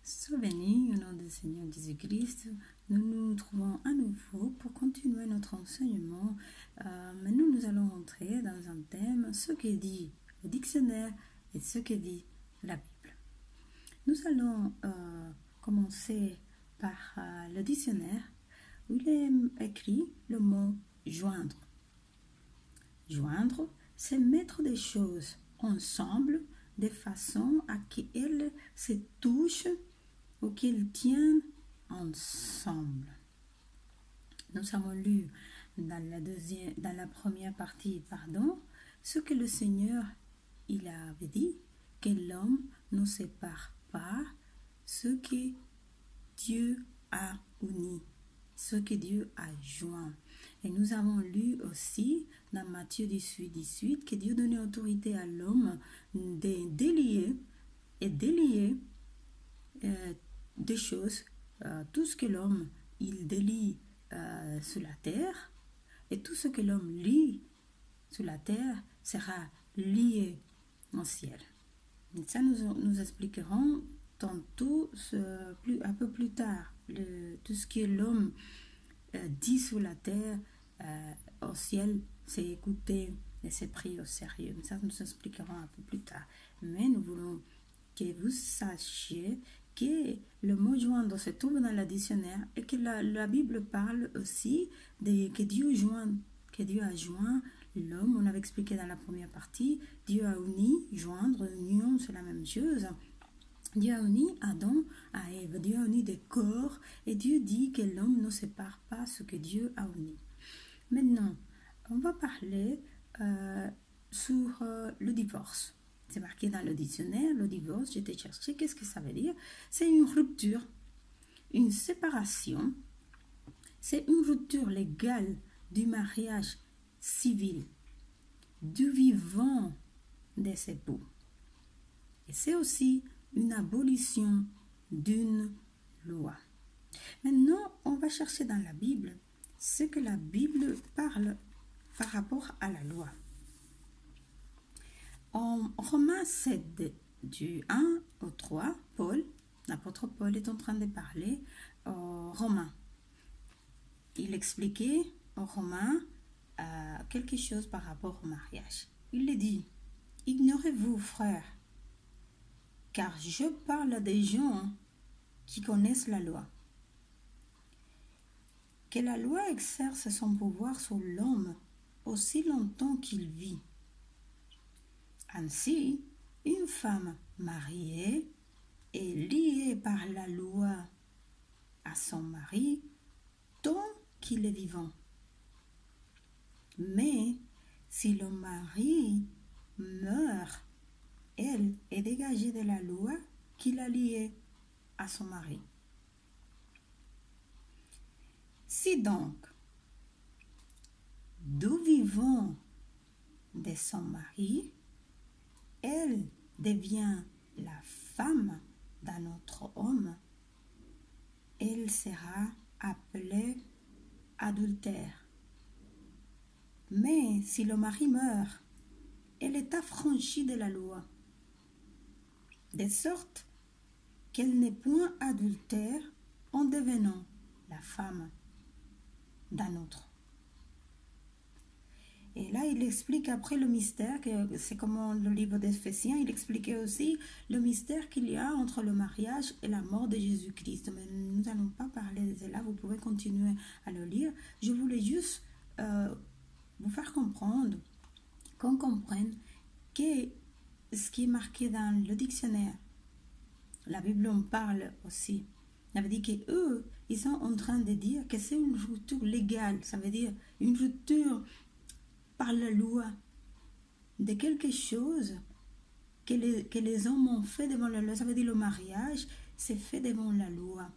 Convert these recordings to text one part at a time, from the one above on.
Sois béni au nom du Seigneur Jésus-Christ. Nous nous trouvons à nouveau pour continuer notre enseignement. Maintenant, nous allons entrer dans un thème, ce que dit le dictionnaire et ce que dit la Bible. Nous allons commencer par le dictionnaire où il est écrit le mot joindre. Joindre, c'est mettre des choses ensemble de façon à qu'elles se touchent ou qu'ils tiennent ensemble. Nous avons lu dans la première partie, ce que le Seigneur il avait dit, que l'homme ne sépare pas ce que Dieu a uni, ce que Dieu a joint. Et nous avons lu aussi dans Matthieu 18, que Dieu donnait autorité à l'homme de délier et délier des choses, tout ce que l'homme il délie sur la terre, et tout ce que l'homme lie sur la terre sera lié au ciel. Et ça, nous expliquerons tantôt, un peu plus tard, tout ce que l'homme dit sur la terre, au ciel, c'est écouté et c'est pris au sérieux. Mais ça, nous expliquerons un peu plus tard. Mais nous voulons que vous sachiez que le mot joindre se trouve dans le dictionnaire et que la Bible parle aussi que Dieu a joint l'homme. On avait expliqué dans la première partie, Dieu a uni, joindre, union, c'est la même chose. Dieu a uni Adam à Ève, Dieu a uni des corps et Dieu dit que l'homme ne sépare pas ce que Dieu a uni. Maintenant, on va parler sur le divorce. C'est marqué dans le dictionnaire, le divorce, j'ai été chercher, qu'est-ce que ça veut dire? C'est une rupture, une séparation, c'est une rupture légale du mariage civil, du vivant des époux. Et c'est aussi une abolition d'une loi. Maintenant, on va chercher dans la Bible ce que la Bible parle par rapport à la loi. En Romains 7, du 1 au 3, l'apôtre Paul est en train de parler aux Romains. Il expliquait aux Romains quelque chose par rapport au mariage. Il les dit, « Ignorez-vous, frères, car je parle des gens qui connaissent la loi, que la loi exerce son pouvoir sur l'homme aussi longtemps qu'il vit. Ainsi, une femme mariée est liée par la loi à son mari tant qu'il est vivant. Mais si le mari meurt, elle est dégagée de la loi qui l'a liée à son mari. Si donc, du vivant de son mari, elle devient la femme d'un autre homme, elle sera appelée adultère. Mais si le mari meurt, elle est affranchie de la loi, de sorte qu'elle n'est point adultère en devenant la femme d'un autre. Et là, il explique après le mystère, que c'est comme le livre d'Éphésiens, il expliquait aussi le mystère qu'il y a entre le mariage et la mort de Jésus-Christ. Mais nous n'allons pas parler de cela, vous pouvez continuer à le lire. Je voulais juste vous faire comprendre, qu'on comprenne que ce qui est marqué dans le dictionnaire, la Bible en parle aussi. Ça veut dire qu'eux, ils sont en train de dire que c'est une rupture légale, ça veut dire une rupture par la loi de quelque chose que les hommes ont fait devant la loi. Ça veut dire le mariage, c'est fait devant la loi.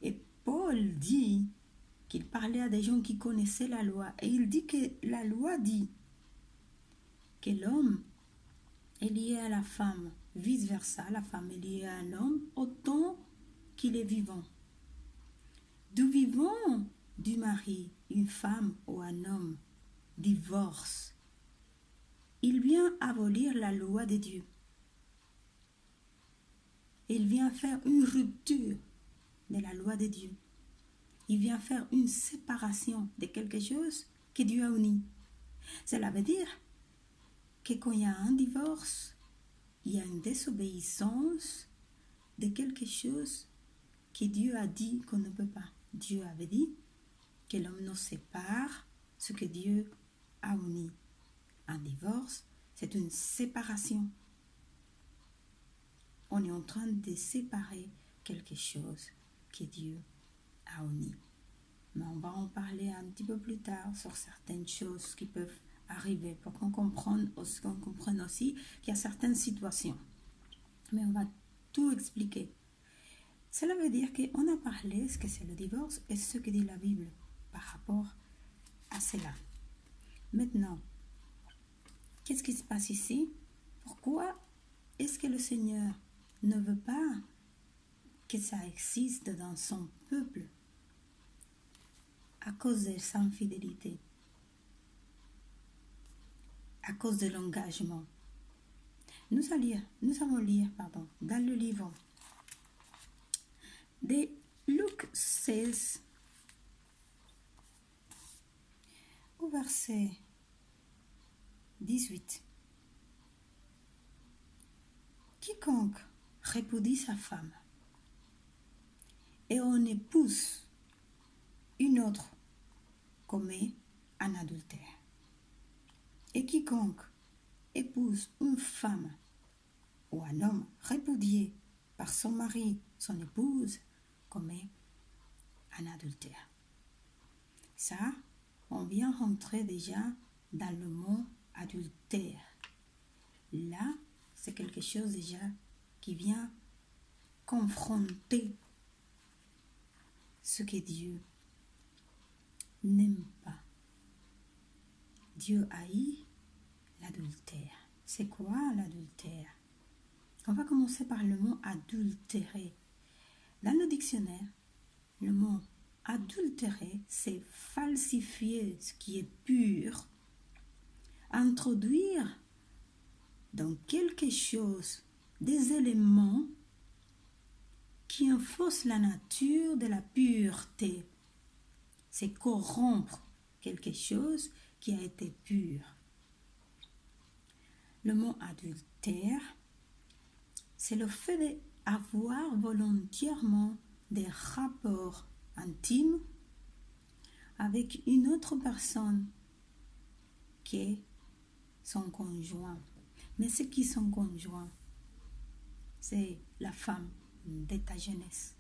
Et Paul dit qu'il parlait à des gens qui connaissaient la loi. Et il dit que la loi dit que l'homme est lié à la femme, vice-versa, la femme est liée à un homme autant qu'il est vivant. Du vivant du mari, une femme ou un homme divorce, il vient abolir la loi de Dieu. il vient faire une rupture de la loi de Dieu. Il vient faire une séparation de quelque chose que Dieu a uni. Cela veut dire que quand il y a un divorce, il y a une désobéissance de quelque chose que Dieu a dit qu'on ne peut pas. Dieu avait dit que l'homme nous sépare ce que Dieu a uni. Un divorce, c'est une séparation. On est en train de séparer quelque chose que Dieu a uni. Mais on va en parler un petit peu plus tard sur certaines choses qui peuvent arriver pour qu'on comprenne aussi qu'il y a certaines situations. Mais on va tout expliquer. Cela veut dire qu'on a parlé ce que c'est le divorce et ce que dit la Bible par rapport à cela. Maintenant, qu'est-ce qui se passe ici? Pourquoi est-ce que le Seigneur ne veut pas que ça existe dans son peuple à cause de sa infidélité, à cause de l'engagement? Nous allons lire dans le livre de Luc 16, au verset 18. Quiconque répudie sa femme et en épouse une autre commet un adultère. Et quiconque épouse une femme ou un homme répudié par son mari, son épouse, commet un adultère. Ça, on vient rentrer déjà dans le mot adultère. Là, c'est quelque chose déjà qui vient confronter ce que Dieu n'aime pas. Dieu haït l'adultère. C'est quoi l'adultère? On va commencer par le mot adultérer. Dans le dictionnaire, le mot adultérer, c'est falsifier ce qui est pur, introduire dans quelque chose des éléments qui enfoncent la nature de la pureté. C'est corrompre quelque chose qui a été pur. Le mot adultère, c'est le fait d'avoir volontairement des rapports intimes avec une autre personne qui est son conjoint. Mais ce qui est son conjoint, c'est la femme de ta jeunesse.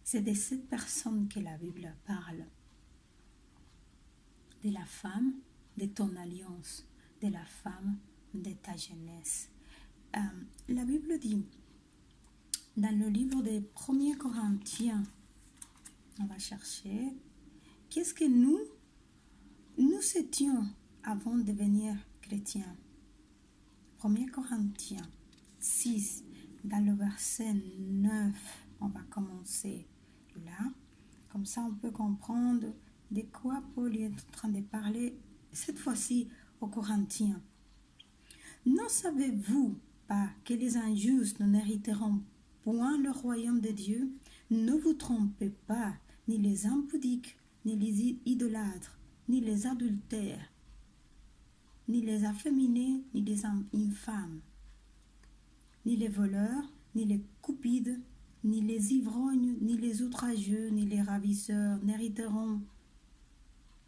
C'est de cette personne que la Bible parle. De la femme de ton alliance, de la femme de ta jeunesse. La Bible dit, dans le livre des 1er Corinthiens, on va chercher, qu'est-ce que nous étions avant de devenir chrétiens. 1er Corinthiens 6, dans le verset 9, on va commencer là. Comme ça, on peut comprendre de quoi Paul est en train de parler, cette fois-ci aux Corinthiens. Ne savez-vous pas que les injustes n'hériteront point le royaume de Dieu? Ne vous trompez pas, ni les impudiques, ni les idolâtres, ni les adultères, ni les afféminés, ni les infâmes, ni les voleurs, ni les cupides, ni les ivrognes, ni les outrageux, ni les ravisseurs n'hériteront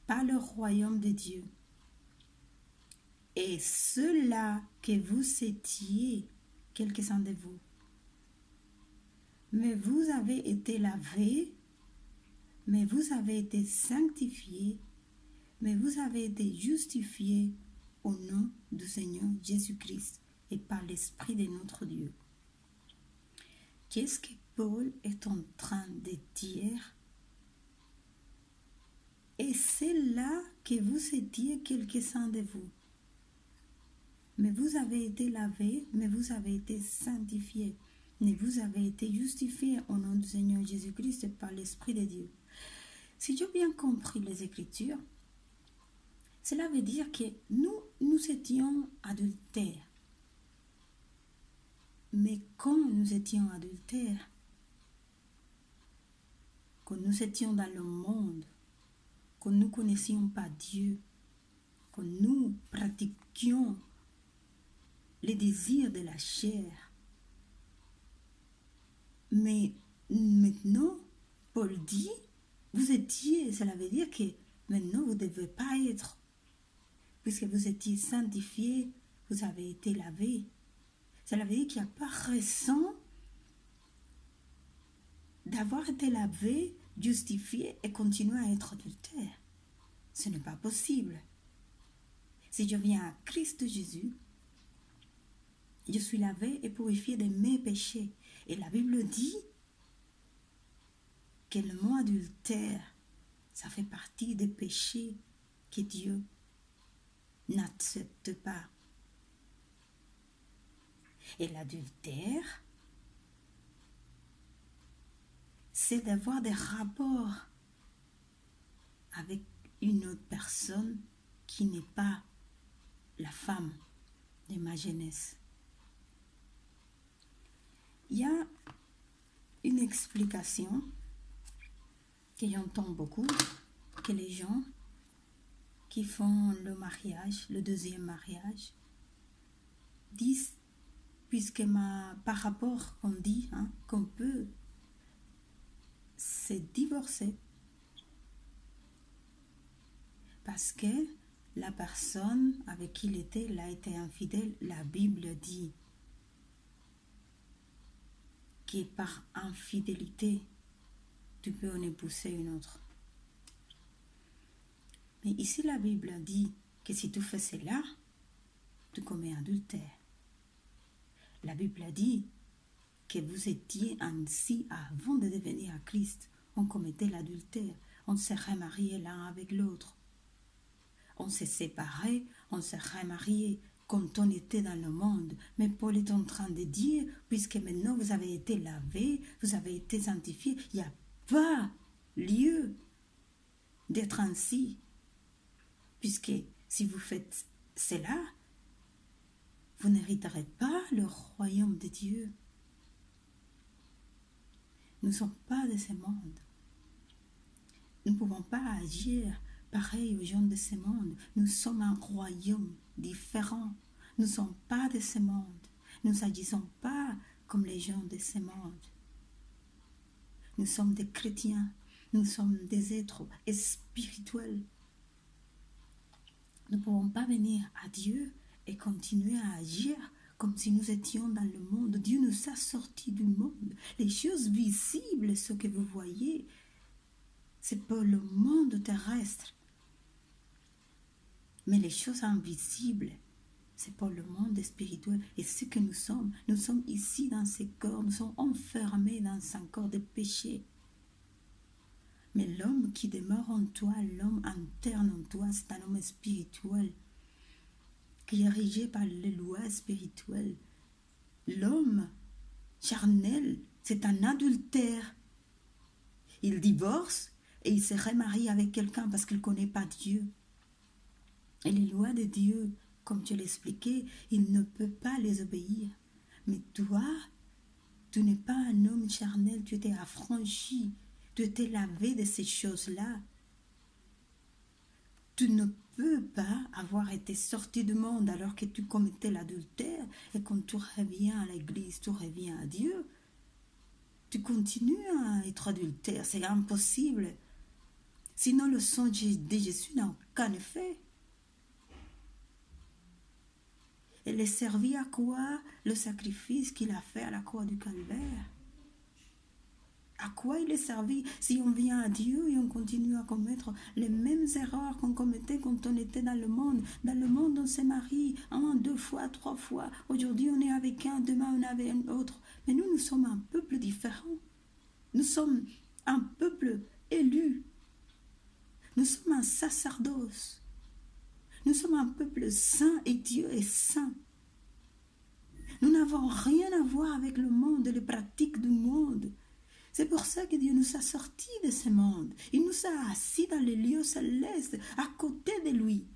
pas le royaume de Dieu. Et ceux-là que vous étiez, quelques-uns de vous, mais vous avez été lavés, mais vous avez été sanctifiés, mais vous avez été justifiés au nom du Seigneur Jésus-Christ et par l'Esprit de notre Dieu. Qu'est-ce que Paul est en train de dire? Et c'est là que vous étiez quelques-uns de vous. Mais vous avez été lavés, mais vous avez été sanctifiés, mais vous avez été justifiés au nom du Seigneur Jésus-Christ et par l'Esprit de Dieu. Si j'ai bien compris les Écritures, cela veut dire que nous étions adultères. Mais quand nous étions adultères, quand nous étions dans le monde, quand nous ne connaissions pas Dieu, quand nous pratiquions les désirs de la chair. Mais maintenant, Paul dit, vous étiez, cela veut dire que maintenant vous ne devez pas être, puisque vous étiez sanctifiés, vous avez été lavés. Cela veut dire qu'il n'y a pas raison d'avoir été lavé, justifié et continuer à être adultère. Ce n'est pas possible. Si je viens à Christ Jésus, je suis lavé et purifié de mes péchés. Et la Bible dit que le mot adultère, ça fait partie des péchés que Dieu n'accepte pas. Et l'adultère, c'est d'avoir des rapports avec une autre personne qui n'est pas la femme de ma jeunesse. Il y a une explication que j'entends beaucoup, que les gens qui font le mariage, le deuxième mariage, disent, puisque par rapport, on dit qu'on peut se divorcer parce que la personne avec qui il était, elle a été infidèle. La Bible dit que par infidélité, tu peux en épouser une autre. Mais ici, la Bible dit que si tu fais cela, tu commets adultère. La Bible dit que vous étiez ainsi avant de devenir à Christ. On commettait l'adultère. On se remariait l'un avec l'autre. On s'est séparés, on s'est remariés quand on était dans le monde. Mais Paul est en train de dire, puisque maintenant vous avez été lavés, vous avez été sanctifiés, il n'y a pas lieu d'être ainsi. Puisque si vous faites cela, vous n'hériterez pas le royaume de Dieu. Nous ne sommes pas de ce monde. Nous ne pouvons pas agir pareil aux gens de ce monde. Nous sommes un royaume différent. Nous ne sommes pas de ce monde. Nous n'agissons pas comme les gens de ce monde. Nous sommes des chrétiens. Nous sommes des êtres spirituels. Nous ne pouvons pas venir à Dieu et continuer à agir comme si nous étions dans le monde. Dieu nous a sortis du monde. Les choses visibles, ce que vous voyez, c'est pour le monde terrestre. Mais les choses invisibles, c'est pour le monde spirituel. Et ce que nous sommes ici dans ces corps, nous sommes enfermés dans un corps de péché. Mais l'homme qui demeure en toi, l'homme interne en toi, c'est un homme spirituel, qui est érigé par les lois spirituelles. L'homme charnel, c'est un adultère. Il divorce et il se remarie avec quelqu'un parce qu'il ne connaît pas Dieu. Et les lois de Dieu, comme tu l'expliquais, il ne peut pas les obéir. Mais toi, tu n'es pas un homme charnel, tu étais affranchi, tu étais lavé de ces choses-là. Tu ne peux pas avoir été sorti du monde alors que tu commettais l'adultère et quand tu reviens à l'église, tu reviens à Dieu. Tu continues à être adultère, c'est impossible. Sinon le sang de Jésus n'a aucun effet. Elle est servie à quoi le sacrifice qu'il a fait à la croix du Calvaire? À quoi il est servi si on vient à Dieu et on continue à commettre les mêmes erreurs qu'on commettait quand on était dans le monde? Dans le monde, on se marie 1, 2 fois, 3 fois. Aujourd'hui, on est avec un, demain, on est avec un autre. Mais nous sommes un peuple différent. Nous sommes un peuple élu. Nous sommes un sacerdoce. Nous sommes un peuple saint et Dieu est saint. Nous n'avons rien à voir avec le monde et les pratiques du monde. C'est pour ça que Dieu nous a sortis de ce monde. Il nous a assis dans les lieux célestes, à côté de lui.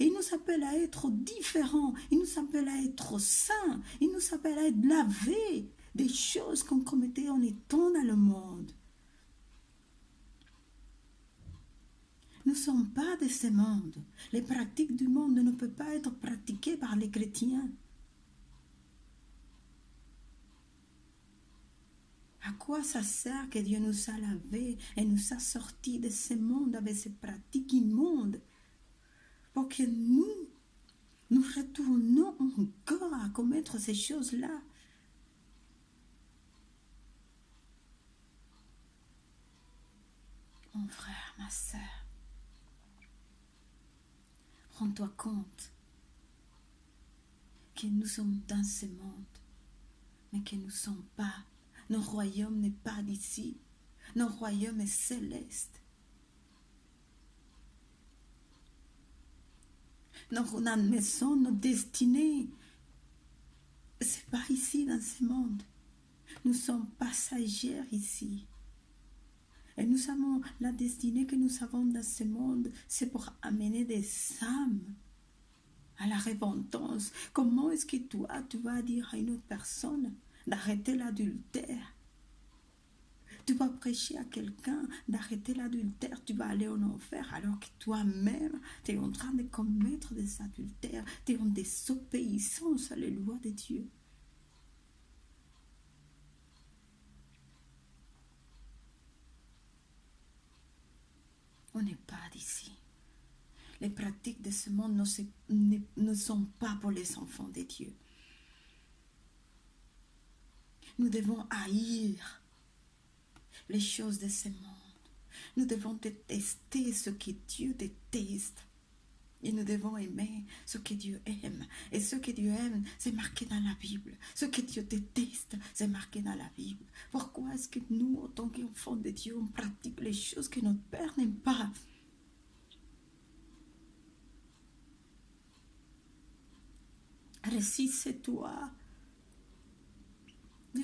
Et il nous appelle à être différents, il nous appelle à être saints, il nous appelle à être lavés des choses qu'on commettait en étant dans le monde. Nous ne sommes pas de ce monde. Les pratiques du monde ne peuvent pas être pratiquées par les chrétiens. À quoi ça sert que Dieu nous a lavés et nous a sortis de ce monde avec ces pratiques immondes pour que nous retournons encore à commettre ces choses-là? Mon frère, ma sœur, rends-toi compte que nous sommes dans ce monde, mais que nous ne sommes pas. Notre royaume n'est pas d'ici. Notre royaume est céleste. Notre maison, notre destinée, ce n'est pas ici dans ce monde. Nous sommes passagers ici. Et nous savons, la destinée que nous avons dans ce monde, c'est pour amener des âmes à la repentance. Comment est-ce que toi, tu vas dire à une autre personne d'arrêter l'adultère? Tu vas prêcher à quelqu'un d'arrêter l'adultère, tu vas aller en enfer alors que toi-même, tu es en train de commettre des adultères, tu es en désobéissance à les lois de Dieu. On n'est pas d'ici. Les pratiques de ce monde ne sont pas pour les enfants de Dieu. Nous devons haïr les choses de ce monde. Nous devons détester ce que Dieu déteste. Et nous devons aimer ce que Dieu aime. Et ce que Dieu aime, c'est marqué dans la Bible. Ce que Dieu déteste, c'est marqué dans la Bible. Pourquoi est-ce que nous, en tant qu'enfants de Dieu, on pratique les choses que notre Père n'aime pas? Ressaisis-toi.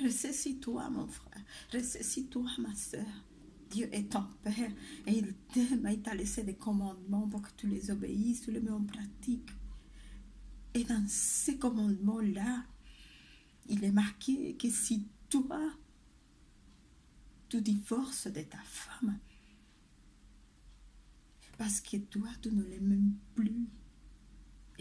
Ressaisis-toi, mon frère. Ressaisis-toi, ma soeur. Dieu est ton Père et il t'aime. Il t'a laissé des commandements pour que tu les obéisses, tu les mets en pratique. Et dans ces commandements-là, il est marqué que si toi, tu divorces de ta femme, parce que toi, tu ne l'aimes plus,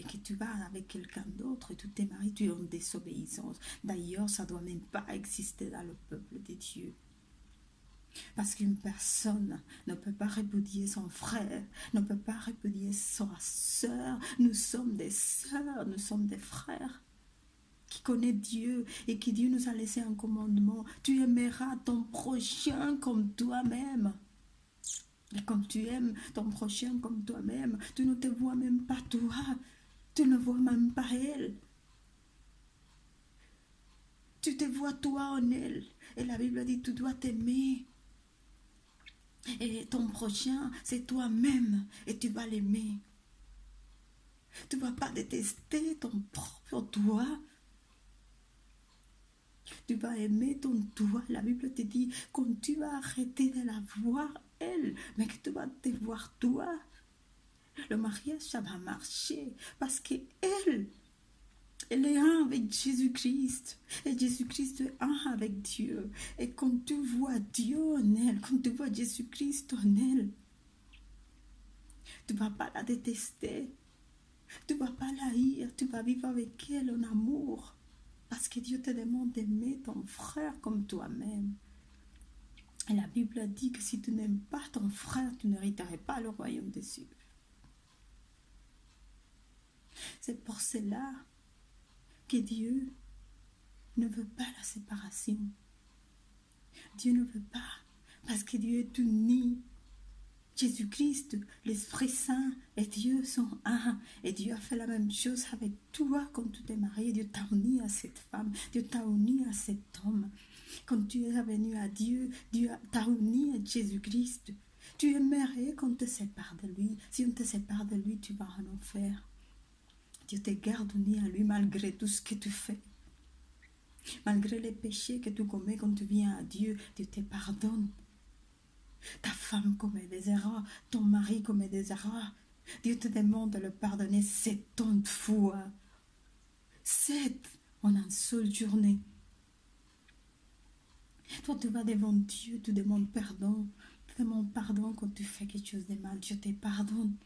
et que tu vas avec quelqu'un d'autre et tu t'es marié, tu es en désobéissance. D'ailleurs, ça ne doit même pas exister dans le peuple de Dieu. Parce qu'une personne ne peut pas répudier son frère, ne peut pas répudier sa sœur. Nous sommes des sœurs, nous sommes des frères qui connaissent Dieu et qui Dieu nous a laissé un commandement. Tu aimeras ton prochain comme toi-même. Et comme tu aimes ton prochain comme toi-même, tu ne te vois même pas toi. Tu ne vois même pas elle. Tu te vois toi en elle. Et la Bible dit, tu dois t'aimer. Et ton prochain, c'est toi-même. Et tu vas l'aimer. Tu ne vas pas détester ton propre toi. Tu vas aimer ton toi. La Bible te dit, quand tu vas arrêter de la voir, elle, mais que tu vas te voir toi, le mariage, ça va marcher. Parce que elle est un avec Jésus-Christ. Et Jésus-Christ est un avec Dieu. Et quand tu vois Dieu en elle, quand tu vois Jésus-Christ en elle, tu ne vas pas la détester. Tu ne vas pas la haïr. Tu vas vivre avec elle en amour. Parce que Dieu te demande d'aimer ton frère comme toi-même. Et la Bible dit que si tu n'aimes pas ton frère, tu n'hériterais pas le royaume des cieux. C'est pour cela que Dieu ne veut pas la séparation. Dieu ne veut pas, parce que Dieu est uni. Jésus-Christ, l'Esprit Saint et Dieu sont un. Et Dieu a fait la même chose avec toi quand tu t'es marié. Dieu t'a uni à cette femme. Dieu t'a uni à cet homme. Quand tu es venu à Dieu, Dieu t'a uni à Jésus-Christ. Tu aimerais qu'on te sépare de lui. Si on te sépare de lui, tu vas en enfer. Dieu te garde uni à lui malgré tout ce que tu fais. Malgré les péchés que tu commets quand tu viens à Dieu, Dieu te pardonne. Ta femme commet des erreurs, ton mari commet des erreurs. Dieu te demande de le pardonner 70 fois. 7 en une seule journée. Toi, tu vas devant Dieu, tu demandes pardon. Tu demandes pardon quand tu fais quelque chose de mal. Dieu te pardonne.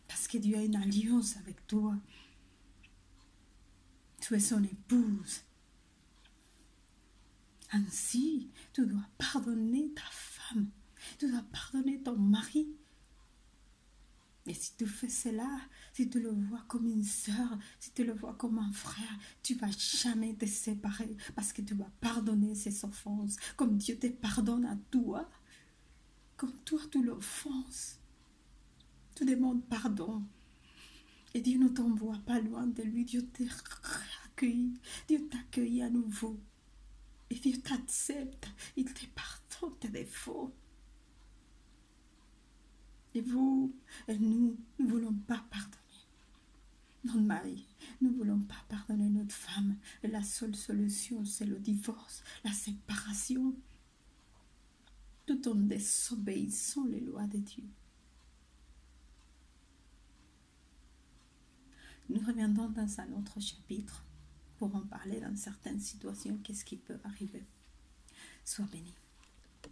Parce que Dieu a une alliance avec toi. Tu es son épouse. Ainsi, tu dois pardonner ta femme. Tu dois pardonner ton mari. Et si tu fais cela, si tu le vois comme une sœur, si tu le vois comme un frère, tu ne vas jamais te séparer parce que tu vas pardonner ses offenses. Comme Dieu te pardonne à toi, comme toi tu l'offenses. Tu demandes pardon. Et Dieu ne t'envoie pas loin de lui. Dieu t'a accueilli. Dieu t'accueille à nouveau. Et Dieu t'accepte. Il te pardonne tes défauts. Et vous, et nous ne voulons pas pardonner notre mari. Nous ne voulons pas pardonner notre femme. Et la seule solution, c'est le divorce, la séparation, tout en désobéissant les lois de Dieu. Nous reviendrons dans un autre chapitre pour en parler dans certaines situations, qu'est-ce qui peut arriver. Sois béni.